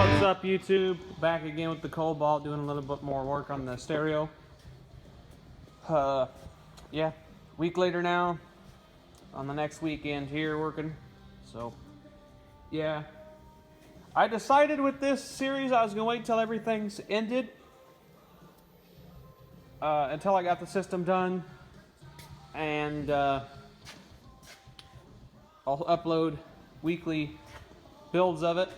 What's up, YouTube? Back again with the Cobalt, doing a little bit more work on the stereo. Yeah, week later now, on the next weekend here working. So, yeah. I decided with this series I was going to wait till everything's ended, until I got the system done, and I'll upload weekly builds of it,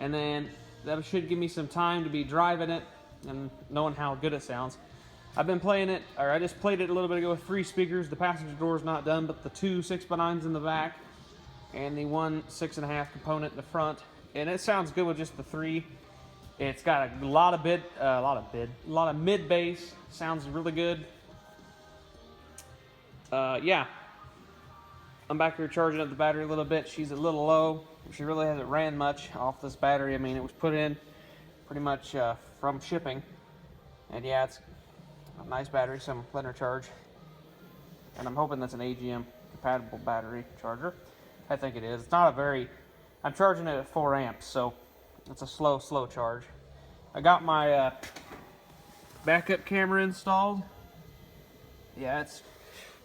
and then that should give me some time to be driving it and knowing how good it sounds. I've been playing it, or I just played it a little bit ago with 3 speakers. The passenger door is not done, but the 2 6x9s in the back and the 1 6.5 component in the front, and it sounds good with just the 3. It's got a lot of mid bass. Sounds really good. Yeah. I'm back here charging up the battery a little bit. She's a little low. She really hasn't ran much off this battery. I mean, it was put in pretty much from shipping. And yeah, it's a nice battery, so I'm letting her charge. And I'm hoping that's an AGM compatible battery charger. I think it is. It's not a very... I'm charging it at 4 amps, so it's a slow charge. I got my backup camera installed. Yeah, it's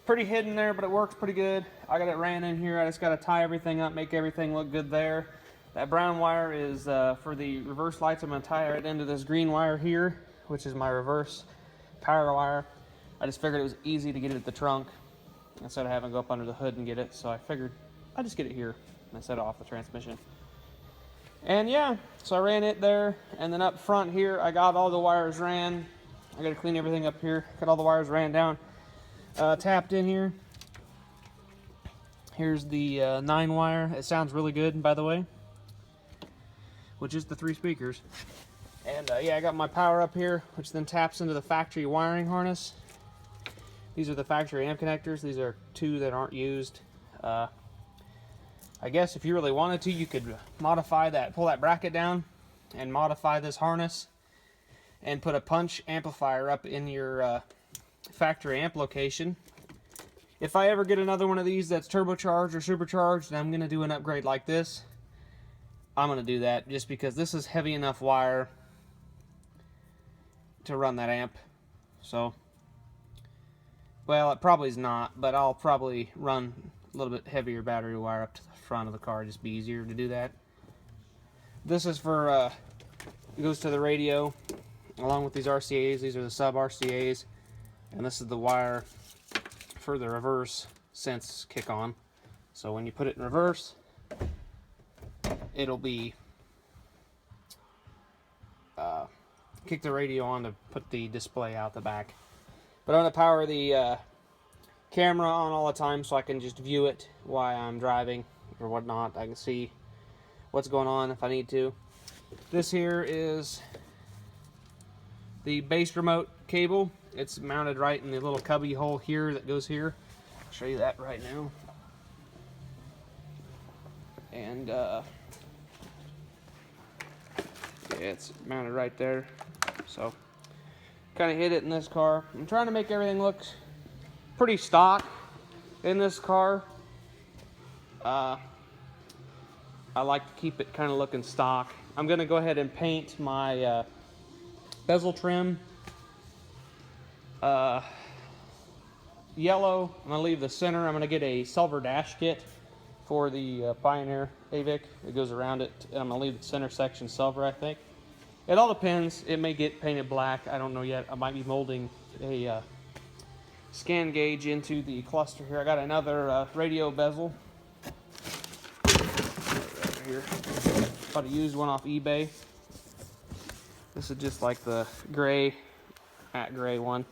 pretty hidden there, but it works pretty good. I got it ran in here. I just got to tie everything up, make everything look good there. That brown wire is for the reverse lights. I'm going to tie it into this green wire here, which is my reverse power wire. I just figured it was easy to get it at the trunk instead of having to go up under the hood and get it. So I figured I'd just get it here instead of off the transmission. And yeah, so I ran it there, and then up front here, I got all the wires ran. I got to clean everything up here. Got all the wires ran down. Tapped in here. Here's the 9 wire. It sounds really good, by the way, which is the 3 speakers. And yeah, I got my power up here, which then taps into the factory wiring harness. These are the factory amp connectors. These are 2 that aren't used. I guess if you really wanted to, you could modify that, pull that bracket down and modify this harness and put a punch amplifier up in your factory amp location. If I ever get another one of these that's turbocharged or supercharged and I'm going to do an upgrade like this, I'm going to do that just because this is heavy enough wire to run that amp. So, well, it probably is not, but I'll probably run a little bit heavier battery wire up to the front of the car. Just be easier to do that. This is for, it goes to the radio along with these RCAs. These are the sub RCAs. And this is the wire for the reverse sense kick on. So when you put it in reverse, it'll be kick the radio on to put the display out the back. But I'm going to power the camera on all the time so I can just view it while I'm driving or whatnot. I can see what's going on if I need to. This here is the bass remote cable. It's mounted right in the little cubby hole here that goes here. I'll show you that right now. And yeah, it's mounted right there. So kind of hid it in this car. I'm trying to make everything look pretty stock in this car. I like to keep it kind of looking stock. I'm going to go ahead and paint my bezel trim yellow. I'm going to leave the center. I'm going to get a silver dash kit for the Pioneer AVIC. It goes around it. I'm going to leave the center section silver, I think. It all depends. It may get painted black. I don't know yet. I might be molding a scan gauge into the cluster here. I got another radio bezel right here. Bought a used one off eBay. This is just like the gray, matte gray one.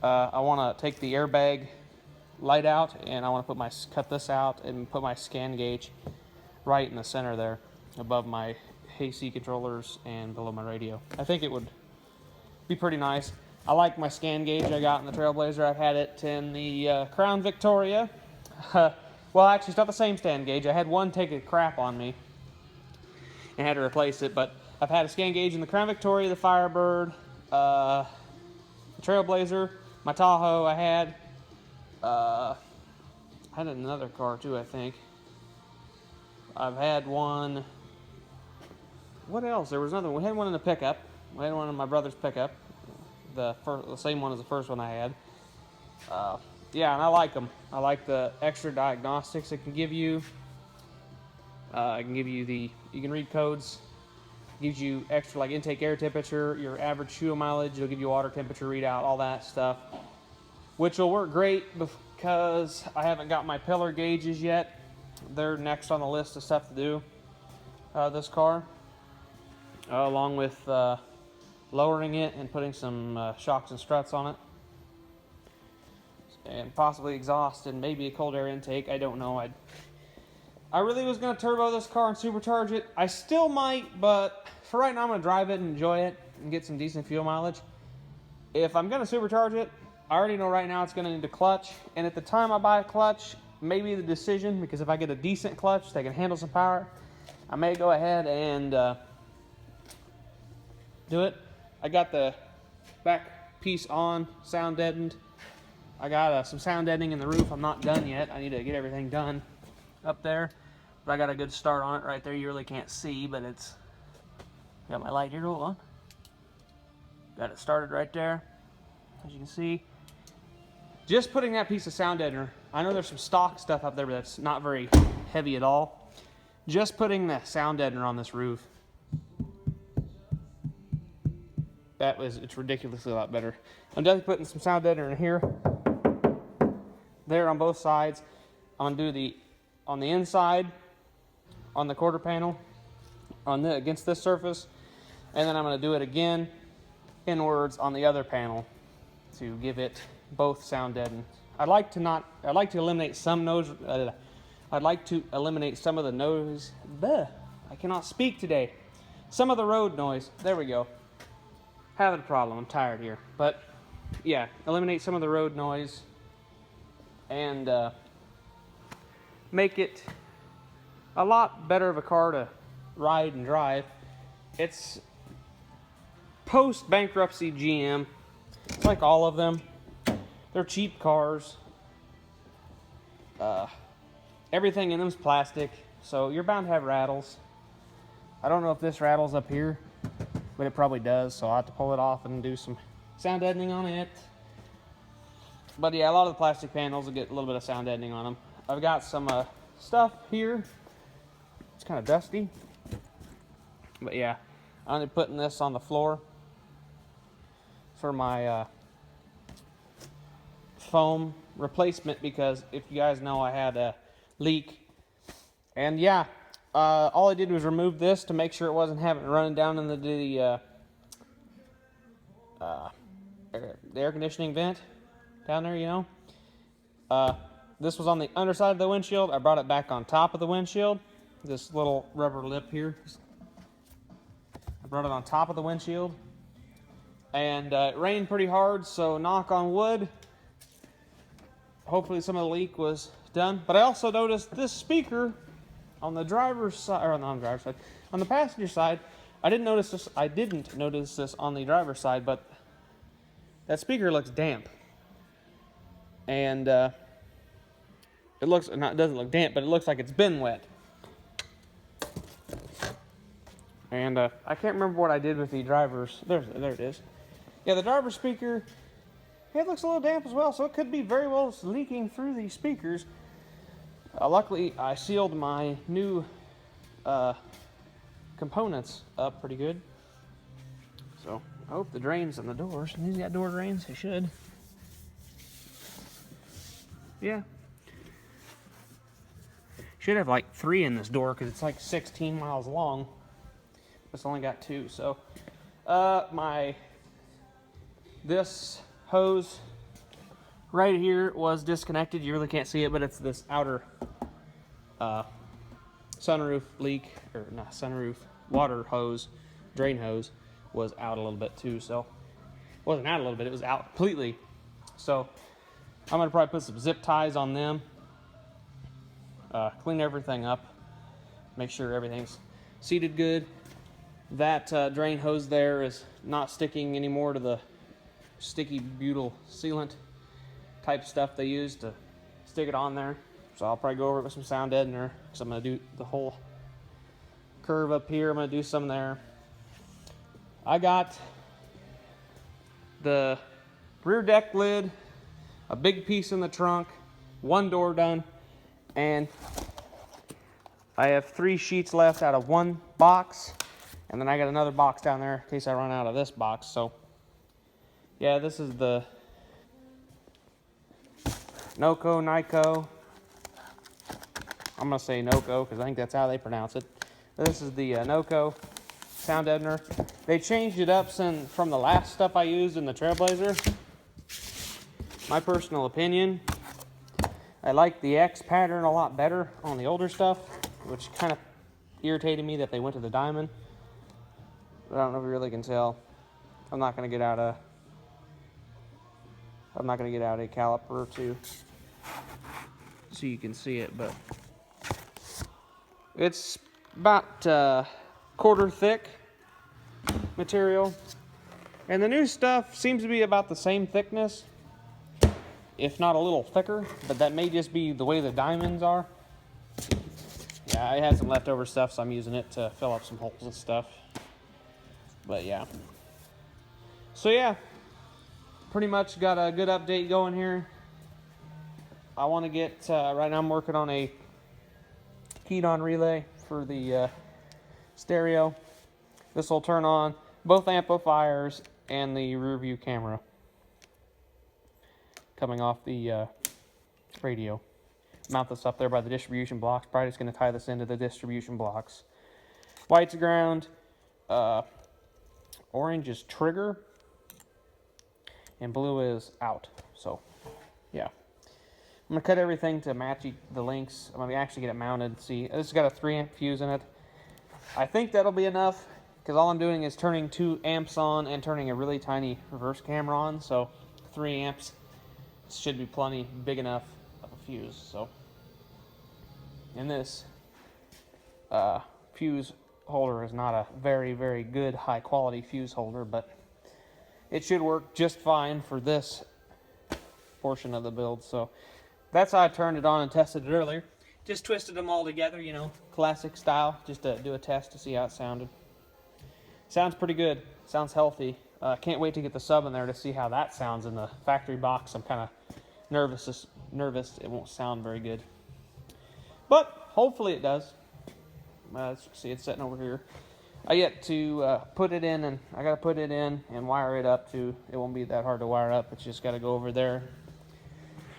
I want to take the airbag light out, and I want to cut this out and put my scan gauge right in the center there, above my AC controllers and below my radio. I think it would be pretty nice. I like my scan gauge I got in the Trailblazer. I've had it in the Crown Victoria. Well, actually, it's not the same scan gauge. I had one take a crap on me and had to replace it, but I've had a scan gauge in the Crown Victoria, the Firebird, the Trailblazer, my Tahoe I had another car too, I think. I've had one What else? There was another one. We had one in the pickup. We had one in my brother's pickup. The same one as the first one I had. Yeah, and I like them. I like the extra diagnostics it can give you. It can give you you can read codes. It gives you extra like intake air temperature, your average fuel mileage. It'll give you water temperature readout, all that stuff. Which will work great because I haven't got my pillar gauges yet. They're next on the list of stuff to do. This car, along with lowering it and putting some shocks and struts on it, and possibly exhaust and maybe a cold air intake. I don't know. I really was going to turbo this car and supercharge it. I still might, but for right now I'm going to drive it and enjoy it and get some decent fuel mileage. If I'm going to supercharge it, I already know right now it's going to need a clutch, and at the time I buy a clutch, maybe the decision, because if I get a decent clutch that can handle some power, I may go ahead and do it. I got the back piece on, sound deadened. I got some sound deadening in the roof. I'm not done yet. I need to get everything done up there. But I got a good start on it right there. You really can't see, but it's... Got my light here, hold on. Got it started right there, as you can see. Just putting that piece of sound deadener. I know there's some stock stuff up there, but that's not very heavy at all. Just putting the sound deadener on this roof. It's ridiculously a lot better. I'm definitely putting some sound deadener in here. There on both sides. I'm gonna do on the inside, on the quarter panel, against this surface, and then I'm gonna do it again inwards on the other panel to give it both sound deadened. I'd like to eliminate some nose. I'd like to eliminate some of the nose. I cannot speak today. Some of the road noise. There we go. Having a problem. I'm tired here, but yeah, eliminate some of the road noise and make it a lot better of a car to ride and drive. It's post-bankruptcy GM. It's like all of them. They're cheap cars. Everything in them is plastic, so you're bound to have rattles. I don't know if this rattles up here, but it probably does, so I'll have to pull it off and do some sound deadening on it. But yeah, a lot of the plastic panels will get a little bit of sound deadening on them. I've got some stuff here. It's kind of dusty. But yeah, I'm putting this on the floor for my foam replacement, because if you guys know, I had a leak. And yeah, all I did was remove this to make sure it wasn't running down into the air conditioning vent down there, you know. This was on the underside of the windshield. I brought it back on top of the windshield. This little rubber lip here. I brought it on top of the windshield. And it rained pretty hard, so knock on wood. Hopefully some of the leak was done. But I also noticed this speaker on the driver's side, or on the driver's side, on the passenger side. I didn't notice this on the driver's side, but that speaker looks damp. And it doesn't look damp, but it looks like it's been wet. And I can't remember what I did with the driver's. There it is. Yeah, the driver's speaker. It looks a little damp as well, so it could be very well leaking through the speakers. Luckily, I sealed my new components up pretty good. So I hope the drains on the doors. These got door drains. They should. Yeah. Should have like 3 in this door because it's like 16 miles long. It's only got 2. So this hose right here was disconnected. You really can't see it, but it's this outer sunroof leak, or not sunroof, water hose, drain hose was out a little bit too. So it wasn't out a little bit, it was out completely. So I'm gonna probably put some zip ties on them, clean everything up, make sure everything's seated good. That drain hose there is not sticking anymore to the sticky butyl sealant type stuff they use to stick it on there. So I'll probably go over it with some sound deadener, because I'm going to do the whole curve up here. I'm going to do some there. I got the rear deck lid, a big piece in the trunk, one door done, and I have 3 sheets left out of 1 box, and then I got another box down there in case I run out of this box. So yeah, this is the Nyko. I'm gonna say Noco because I think that's how they pronounce it. This is the Noco sound deadener. They changed it up from the last stuff I used in the Trailblazer. My personal opinion, I like the X pattern a lot better on the older stuff, which kind of irritated me that they went to the diamond. But I don't know if you really can tell. I'm not gonna get out a caliper to so you can see it, but it's about quarter thick material, and the new stuff seems to be about the same thickness, if not a little thicker, but that may just be the way the diamonds are. Yeah, I had some leftover stuff, so I'm using it to fill up some holes and stuff. But yeah. So yeah, pretty much got a good update going here. I want to get, right now I'm working on a keyed on relay for the stereo. This will turn on both amplifiers and the rear view camera coming off the radio. Mount this up there by the distribution blocks. Probably just going to tie this into the distribution blocks. White's ground, orange is trigger, and blue is out. So yeah, I'm going to cut everything to match the links. I'm going to actually get it mounted. See, this has got a 3 amp fuse in it. I think that'll be enough, because all I'm doing is turning 2 amps on and turning a really tiny reverse camera on. So 3 amps should be plenty big enough of a fuse. So, and this fuse holder is not a very, very good high quality fuse holder, but it should work just fine for this portion of the build. So that's how I turned it on and tested it earlier. Just twisted them all together, you know, classic style, just to do a test to see how it sounded. Sounds pretty good. Sounds healthy. Can't wait to get the sub in there to see how that sounds in the factory box. I'm kind of nervous. It won't sound very good, but hopefully it does. As you can see, it's sitting over here. I yet to put it in, and I got to put it in and wire it up too. It won't be that hard to wire up. It's just got to go over there,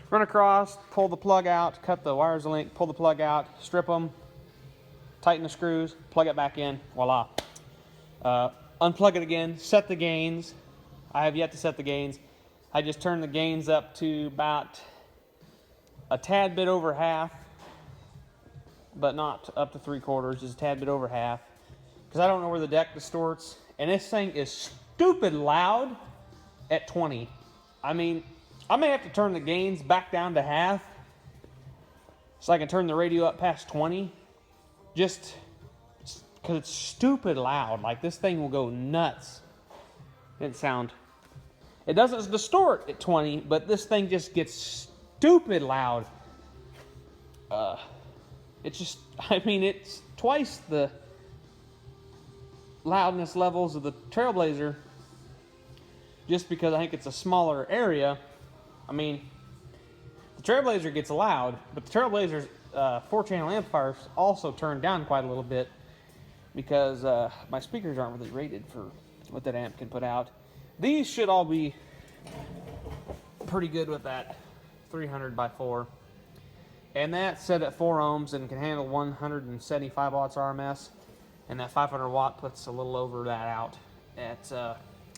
run across, pull the plug out, cut the wires a link, pull the plug out, strip them, tighten the screws, plug it back in, voila. Unplug it again, set the gains. I have yet to set the gains. I just turned the gains up to about a tad bit over half, but not up to 3/4, just a tad bit over half, because I don't know where the deck distorts, and this thing is stupid loud at 20. I mean, I may have to turn the gains back down to half so I can turn the radio up past 20, just because it's stupid loud. Like, this thing will go nuts. It doesn't distort at 20, but this thing just gets stupid loud. It's twice the loudness levels of the Trailblazer, just because I think it's a smaller area. I mean, the Trailblazer gets loud, but the Trailblazer's 4-channel amplifiers also turn down quite a little bit, because my speakers aren't really rated for what that amp can put out. These should all be pretty good with that 300 by 4. And that's set at 4 ohms and can handle 175 watts RMS. And that 500 watt puts a little over that out at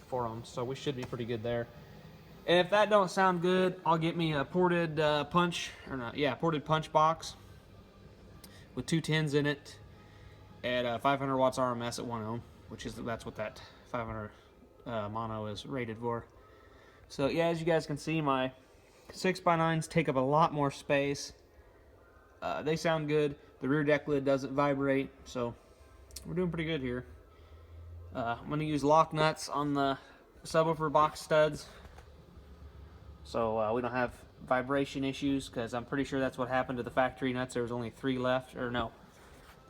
4 ohms. So we should be pretty good there. And if that don't sound good, I'll get me a ported punch box with 2 tins in it at 500 watts RMS at 1 ohm, that's what that 500 mono is rated for. So yeah, as you guys can see, my 6x9s take up a lot more space. They sound good. The rear deck lid doesn't vibrate, so we're doing pretty good here. I'm going to use lock nuts on the subwoofer box studs, so we don't have vibration issues, because I'm pretty sure that's what happened to the factory nuts. There was only 3 left, or no,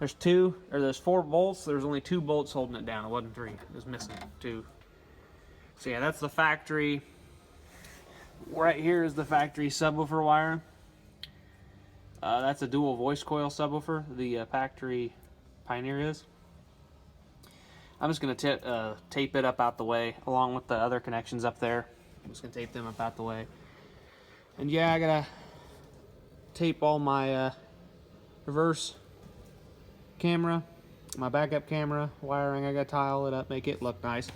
there's 4 bolts. There's only 2 bolts holding it down. It wasn't 3. It was missing 2. So yeah, that's the factory. Right here is the factory subwoofer wire. That's a dual voice coil subwoofer. The factory Pioneer is. I'm just going to tape it up out the way, along with the other connections up there. I'm just going to tape them up out the way. And yeah, I got to tape all my reverse camera, my backup camera wiring. I got to tile it up, make it look nice.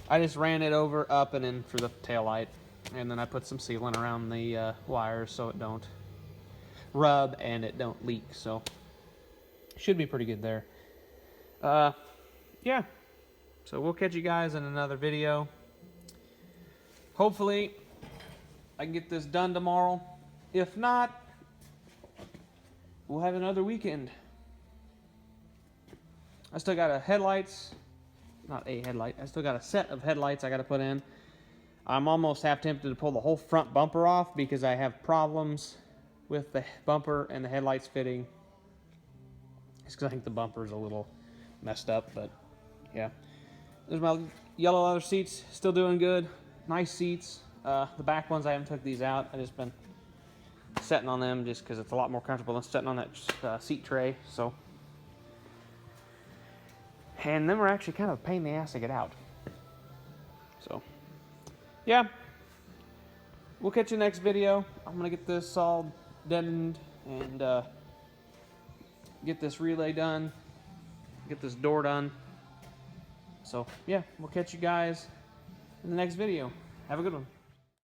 I just ran it over, up, and in for the tail light. And then I put some sealant around the wires so it don't rub and it don't leak. So, should be pretty good there. Yeah. So we'll catch you guys in another video. Hopefully, I can get this done tomorrow. If not, we'll have another weekend. I still got I still got a set of headlights I got to put in. I'm almost half tempted to pull the whole front bumper off because I have problems with the bumper and the headlights fitting. It's because I think the bumper's a little messed up, but yeah. There's my yellow leather seats, still doing good. Nice seats. The back ones, I haven't took these out. I just been sitting on them just because it's a lot more comfortable than sitting on that seat tray. So, and them are actually kind of a pain in the ass to get out. So, yeah. We'll catch you next video. I'm gonna get this all deadened and get this relay done, get this door done. So, yeah, we'll catch you guys in the next video. Have a good one.